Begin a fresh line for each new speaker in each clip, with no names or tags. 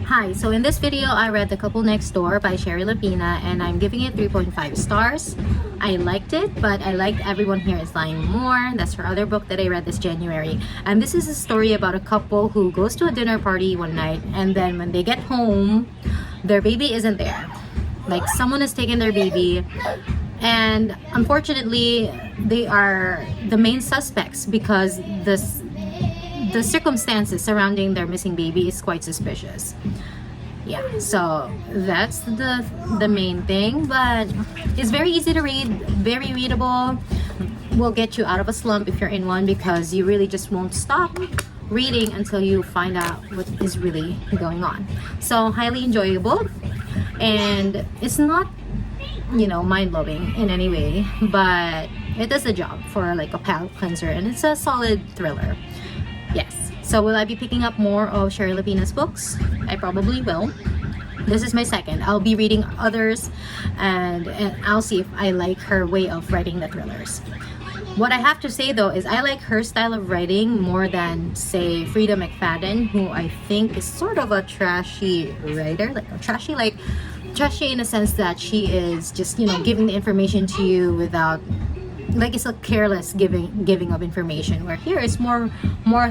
Hi, so in this video, I read The Couple Next Door by Shari Lapena and I'm giving it 3.5 stars. I liked it, but I liked Everyone Here Is Lying More. That's her other book that I read this January. And this is a story about a couple who goes to a dinner party one night and then when they get home, their baby isn't there. Like someone has taken their baby and unfortunately, they are the main suspects because the circumstances surrounding their missing baby is quite suspicious. Yeah, so that's the main thing, but it's very easy to read, very readable, will get you out of a slump if you're in one because you really just won't stop reading until you find out what is really going on. So highly enjoyable, and it's not, mind-blowing in any way, but it does the job for like a palate cleanser, and it's a solid thriller. Yes. So will I be picking up more of Shari Lapena's books? I probably will. This is my second. I'll be reading others and I'll see if I like her way of writing the thrillers. What I have to say though is I like her style of writing more than, say, Frida McFadden, who I think is sort of a trashy writer. Trashy in a sense that she is just, giving the information to you without, like, it's a careless giving of information, where here it's more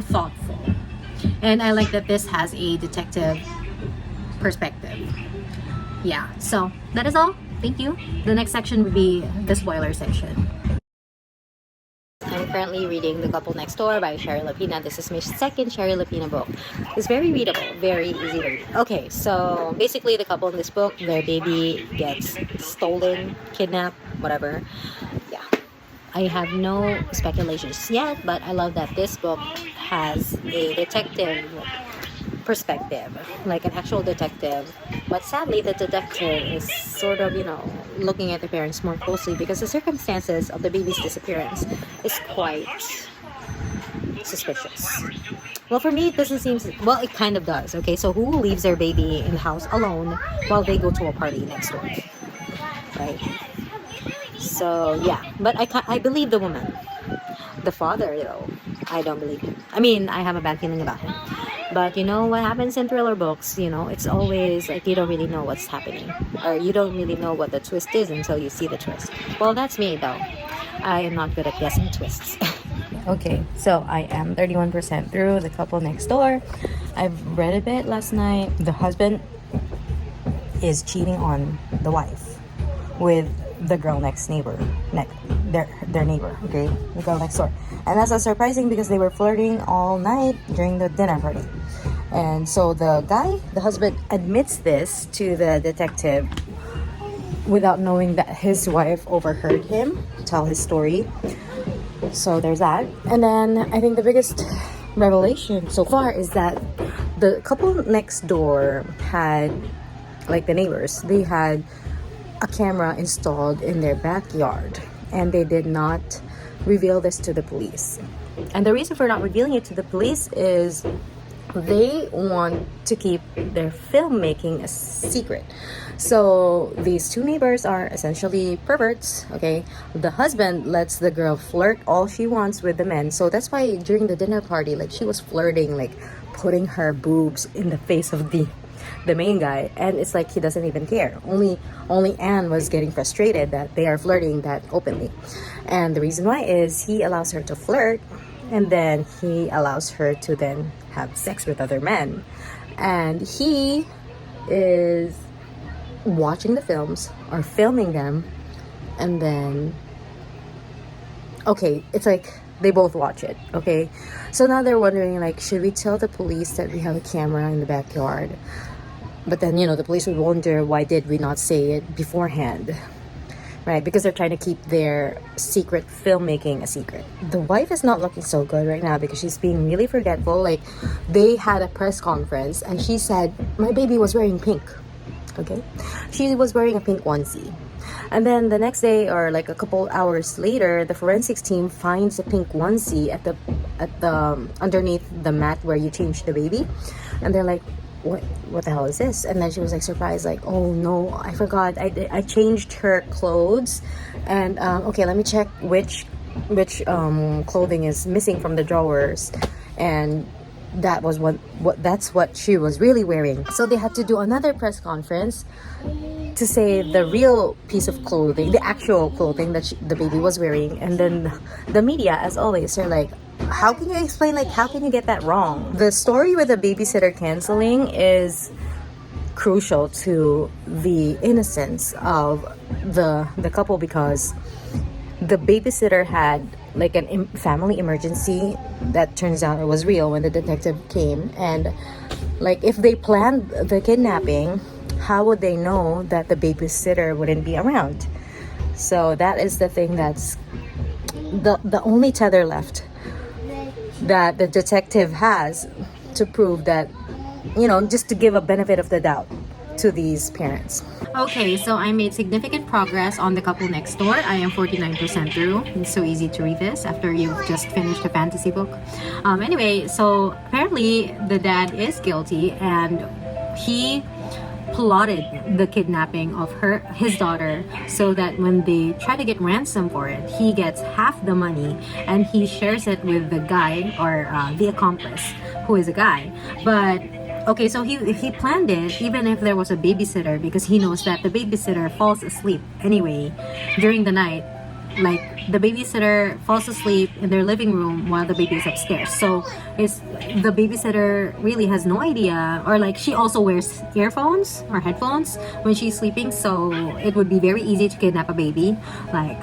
thoughtful. And I like that this has a detective perspective. Yeah, so that is all. Thank you. The next section would be the spoiler section. I'm currently reading The Couple Next Door by Shari Lapena. This is my second Shari Lapena book. It's very readable, very easy to read. Okay, so basically the couple in this book, their baby gets stolen, kidnapped, whatever. Yeah. I have no speculations yet, but I love that this book has a detective perspective, like an actual detective. But sadly, the detective is sort of, looking at the parents more closely because the circumstances of the baby's disappearance is quite suspicious. Well, for me, it doesn't seem... Well, it kind of does, okay? So who leaves their baby in the house alone while they go to a party next door? Right? So yeah, but I believe the woman. The father though, I don't believe him. I mean, I have a bad feeling about him. But what happens in thriller books, it's always like you don't really know what's happening, or you don't really know what the twist is until you see the twist. Well, that's me though. I am not good at guessing twists. Okay, so I am 31% through The Couple Next Door. I've read a bit last night. The husband is cheating on the wife with the girl next their neighbor, okay, the girl next door. And that's not surprising because they were flirting all night during the dinner party. And so the husband admits this to the detective without knowing that his wife overheard him tell his story. So there's that. And then I think the biggest revelation so far is that the couple next door had, like the neighbors, they had a camera installed in their backyard, and they did not reveal this to the police. And the reason for not revealing it to the police is they want to keep their filmmaking a secret. So these two neighbors are essentially perverts, okay? The husband lets the girl flirt all she wants with the men. So that's why during the dinner party, like, she was flirting, like putting her boobs in the face of the main guy, and it's like he doesn't even care. Only Anne was getting frustrated that they are flirting that openly. And the reason why is he allows her to flirt, and then he allows her to then have sex with other men. And he is watching the films or filming them, and then it's like they both watch it, okay? So now they're wondering, like, should we tell the police that we have a camera in the backyard? But then, the police would wonder, why did we not say it beforehand? Right? Because they're trying to keep their secret filmmaking a secret. The wife is not looking so good right now because she's being really forgetful. Like, they had a press conference and she said, my baby was wearing pink. Okay? She was wearing a pink onesie. And then the next day, or like a couple hours later, the forensics team finds a pink onesie at the underneath the mat where you change the baby. And they're like, what the hell is this? And then she was like surprised, like, oh no, I forgot, I changed her clothes, and okay, let me check which clothing is missing from the drawers. And that was that's what she was really wearing. So they had to do another press conference to say the real piece of clothing, the actual clothing that the baby was wearing. And then the media, as always, are like, how can you explain, like, how can you get that wrong? The story with the babysitter canceling is crucial to the innocence of the couple, because the babysitter had like an family emergency that turns out it was real when the detective came. And like, if they planned the kidnapping, how would they know that the babysitter wouldn't be around? So that is the thing, that's the only tether left that the detective has to prove that, you know, just to give a benefit of the doubt to these parents. Okay, so I made significant progress on The Couple Next Door. I am 49% through. It's so easy to read this after you've just finished a fantasy book. Anyway, so apparently the dad is guilty, and he plotted the kidnapping of his daughter, so that when they try to get ransom for it, he gets half the money and he shares it with the guy, or the accomplice, who is a guy. But okay, so he planned it even if there was a babysitter, because he knows that the babysitter falls asleep anyway during the night. Like, the babysitter falls asleep in their living room while the baby is upstairs. So the babysitter really has no idea, or like, she also wears earphones or headphones when she's sleeping, so it would be very easy to kidnap a baby. Like,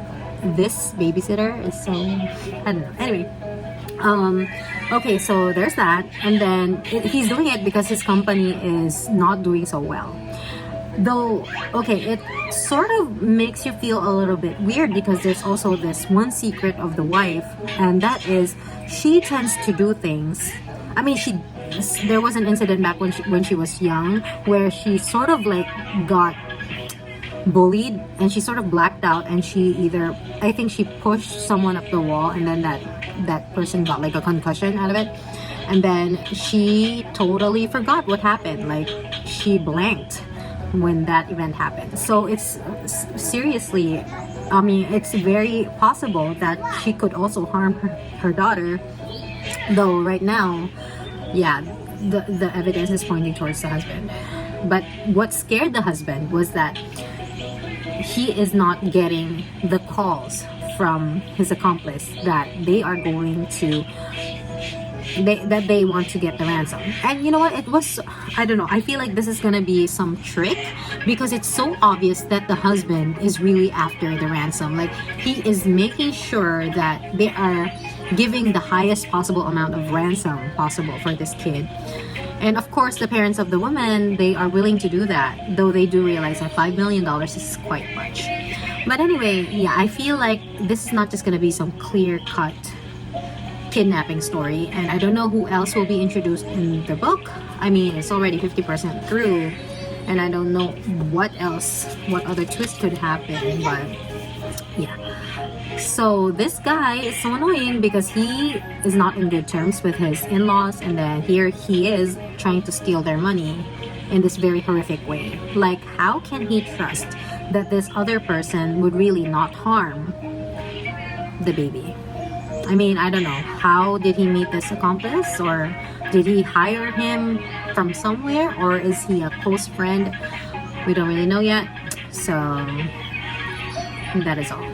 this babysitter is so, I don't know. Anyway, okay, so there's that. And then he's doing it because his company is not doing so well. Though, okay, it sort of makes you feel a little bit weird, because there's also this one secret of the wife, and that is she tends to do things. I mean, there was an incident back when she was young where she sort of like got bullied and she sort of blacked out, and I think she pushed someone up the wall, and then that person got like a concussion out of it, and then she totally forgot what happened. Like, she blanked when that event happened. So it's seriously, I mean, it's very possible that she could also harm her daughter, though right now, yeah, the evidence is pointing towards the husband. But what scared the husband was that he is not getting the calls from his accomplice that they are going to that they want to get the ransom. And you know what, it was, I don't know, I feel like this is gonna be some trick, because it's so obvious that the husband is really after the ransom. Like, he is making sure that they are giving the highest possible amount of ransom possible for this kid. And of course, the parents of the woman, they are willing to do that, though they do realize that $5 million is quite much. But anyway, yeah, I feel like this is not just gonna be some clear-cut kidnapping story, and I don't know who else will be introduced in the book. I mean, it's already 50% through, and I don't know what other twist could happen. But yeah, so this guy is so annoying because he is not in good terms with his in-laws, and then here he is trying to steal their money in this very horrific way. Like, how can he trust that this other person would really not harm the baby? I mean, I don't know. How did he meet this accomplice? Or did he hire him from somewhere? Or is he a close friend? We don't really know yet. So, that is all.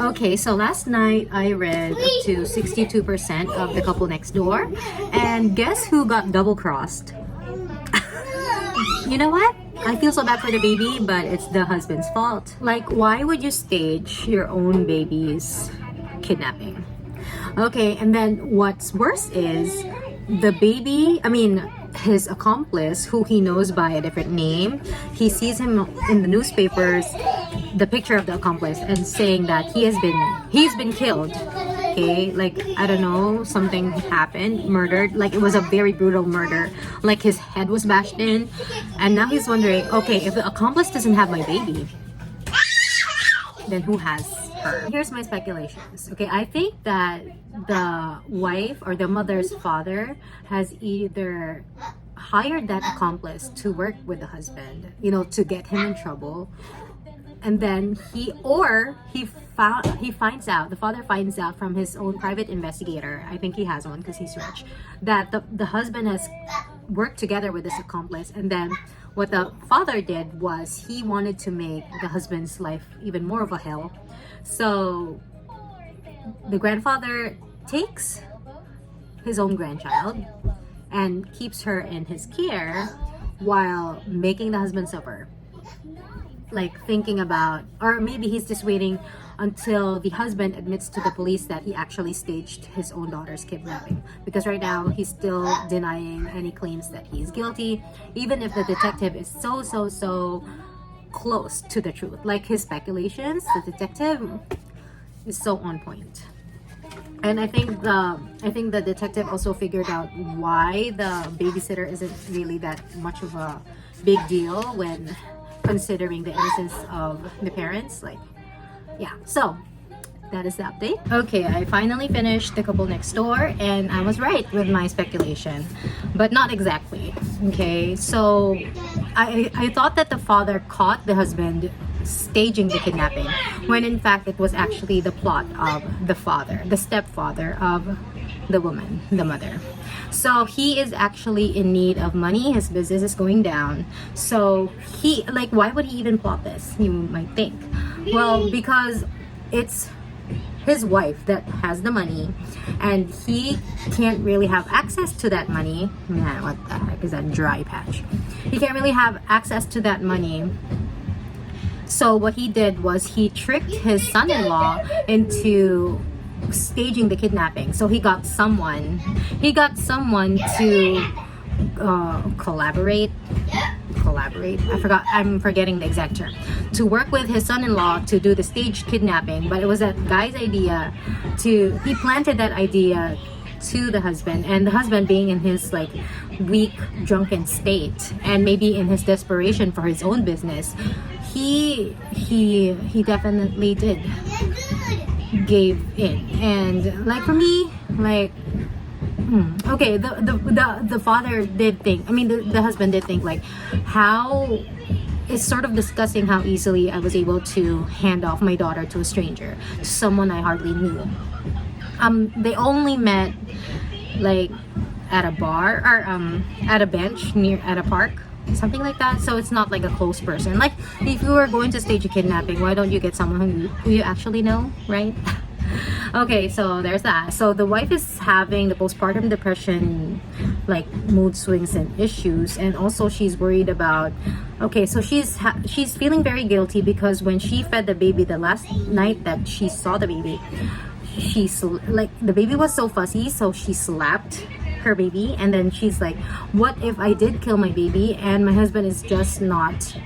Okay, so last night I read up to 62% of The Couple Next Door. And guess who got double-crossed? You know what? I feel so bad for the baby, but it's the husband's fault. Like, why would you stage your own baby's kidnapping? Okay, and then what's worse is the baby, I mean, his accomplice, who he knows by a different name, he sees him in the newspapers, the picture of the accomplice, and saying that he's been killed. Okay, like, I don't know, something happened, murdered, like it was a very brutal murder, like his head was bashed in, and now he's wondering, okay, if the accomplice doesn't have my baby, then who has her? Here's my speculations. Okay, I think that the wife or the mother's father has either hired that accomplice to work with the husband, you know, to get him in trouble, And then he finds out, the father finds out from his own private investigator, I think he has one because he's rich, that the husband has worked together with this accomplice. And then what the father did was he wanted to make the husband's life even more of a hell. So the grandfather takes his own grandchild and keeps her in his care while making the husband suffer. Like thinking about, or maybe he's just waiting until the husband admits to the police that he actually staged his own daughter's kidnapping, because right now he's still denying any claims that he's guilty, even if the detective is so close to the truth. Like his speculations, the detective is so on point. And I think the detective also figured out why the babysitter isn't really that much of a big deal when considering the innocence of the parents. Like, yeah, so that is the update. Okay, I finally finished The Couple Next Door, and I was right with my speculation, but not exactly. Okay, so I thought that the father caught the husband staging the kidnapping, when in fact it was actually the plot of the father, the stepfather of the woman, the mother. So he is actually in need of money. His business is going down. So he, like, why would he even plot this, you might think? Well, because it's his wife that has the money, and he can't really have access to that money. Man, what the heck is that dry patch? He can't really have access to that money. So what he did was he tricked his son-in-law into staging the kidnapping. So he got someone to collaborate, I'm forgetting the exact term, to work with his son-in-law to do the staged kidnapping. But it was that guy's idea he planted that idea to the husband, and the husband, being in his like weak drunken state and maybe in his desperation for his own business, he definitely gave in. And like for me, like okay, the father did think, I mean the husband did think, like, how it's sort of disgusting how easily I was able to hand off my daughter to a stranger, to someone I hardly knew. They only met like at a bar or at a bench at a park, something like that. So it's not like a close person. Like if you were going to stage a kidnapping, why don't you get someone who you actually know, right? Okay, so there's that. So the wife is having the postpartum depression, like mood swings and issues, and also she's worried about, okay, so she's feeling very guilty because when she fed the baby the last night that she saw the baby, like the baby was so fussy, so she slapped her baby. And then she's like, what if I did kill my baby and my husband is just not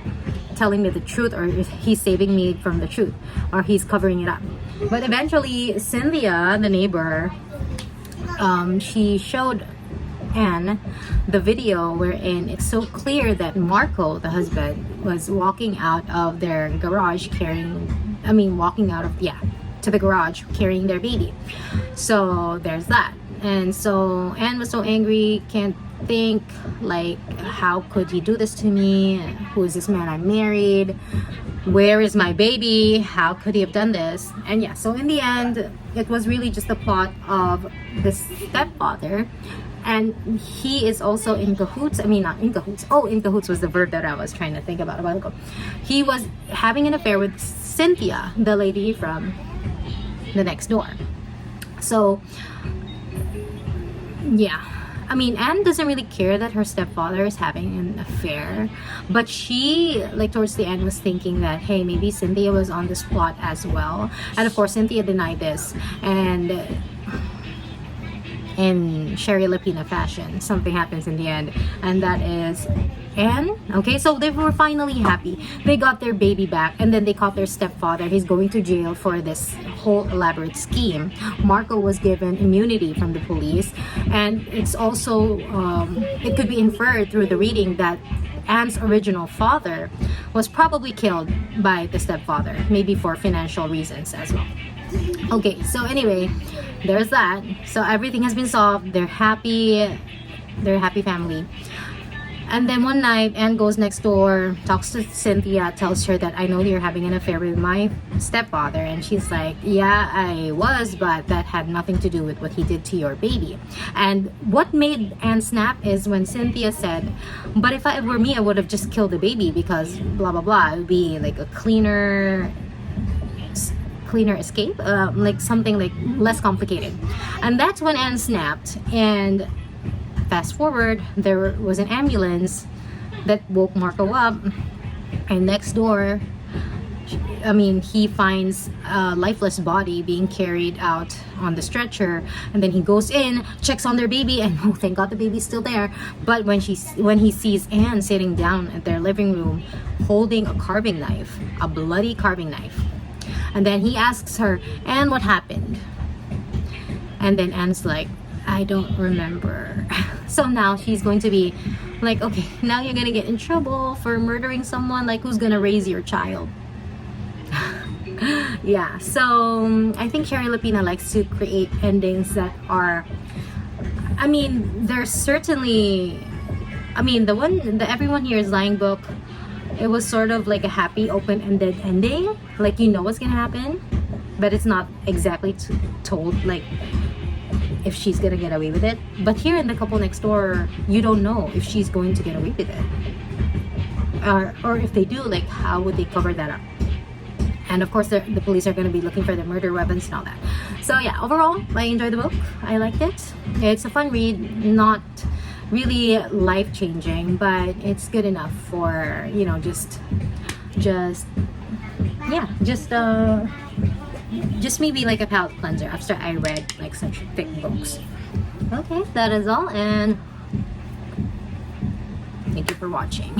telling me the truth, or if he's saving me from the truth, or he's covering it up? But eventually Cynthia, the neighbor, she showed Anne the video wherein it's so clear that Marco, the husband, was walking out of their garage to the garage carrying their baby. So there's that. And so Anne was so angry, can't think, like, how could he do this to me? Who is this man I married? Where is my baby? How could he have done this? And yeah, so in the end, it was really just the plot of the stepfather. And he is also in cahoots. I mean, not in cahoots. Oh, in cahoots was the verb that I was trying to think about a while ago. He was having an affair with Cynthia, the lady from the next door. So yeah, I mean, Anne doesn't really care that her stepfather is having an affair, but she, like, towards the end was thinking that, hey, maybe Cynthia was on this plot as well. And of course Cynthia denied this, and in Shari Lapena fashion, something happens in the end, and that is Anne. Okay, so they were finally happy. They got their baby back, and then they caught their stepfather. He's going to jail for this whole elaborate scheme. Marco was given immunity from the police, and it's also it could be inferred through the reading that Anne's original father was probably killed by the stepfather, maybe for financial reasons as well. Okay, so anyway, there's that. So everything has been solved. They're happy family. And then one night, Anne goes next door, talks to Cynthia, tells her that I know you're having an affair with my stepfather. And she's like, yeah, I was, but that had nothing to do with what he did to your baby. And what made Anne snap is when Cynthia said, but if it were me, I would have just killed the baby because blah, blah, blah. It would be like a cleaner escape, like something like less complicated. And that's when Anne snapped. And fast forward, there was an ambulance that woke Marco up, and next door, he finds a lifeless body being carried out on the stretcher, and then he goes in, checks on their baby, and oh, thank God the baby's still there. But when he sees Anne sitting down at their living room holding a carving knife, a bloody carving knife, and then he asks her, Anne, what happened? And then Anne's like, I don't remember. So now she's going to be like, okay, now you're gonna get in trouble for murdering someone. Like, who's gonna raise your child? Yeah, so I think Shari Lapena likes to create endings that are, there's certainly, the Everyone Here is Lying book, it was sort of like a happy open-ended ending, like you know what's gonna happen, but it's not exactly told like if she's gonna get away with it. But here in The Couple Next Door, you don't know if she's going to get away with it, or if they do, like how would they cover that up. And of course the police are going to be looking for the murder weapons and all that. So yeah, overall I enjoyed the book. I liked it. It's a fun read, not really life-changing, but it's good enough for, just maybe like a palate cleanser after I read like such thick books. Okay, that is all, and thank you for watching.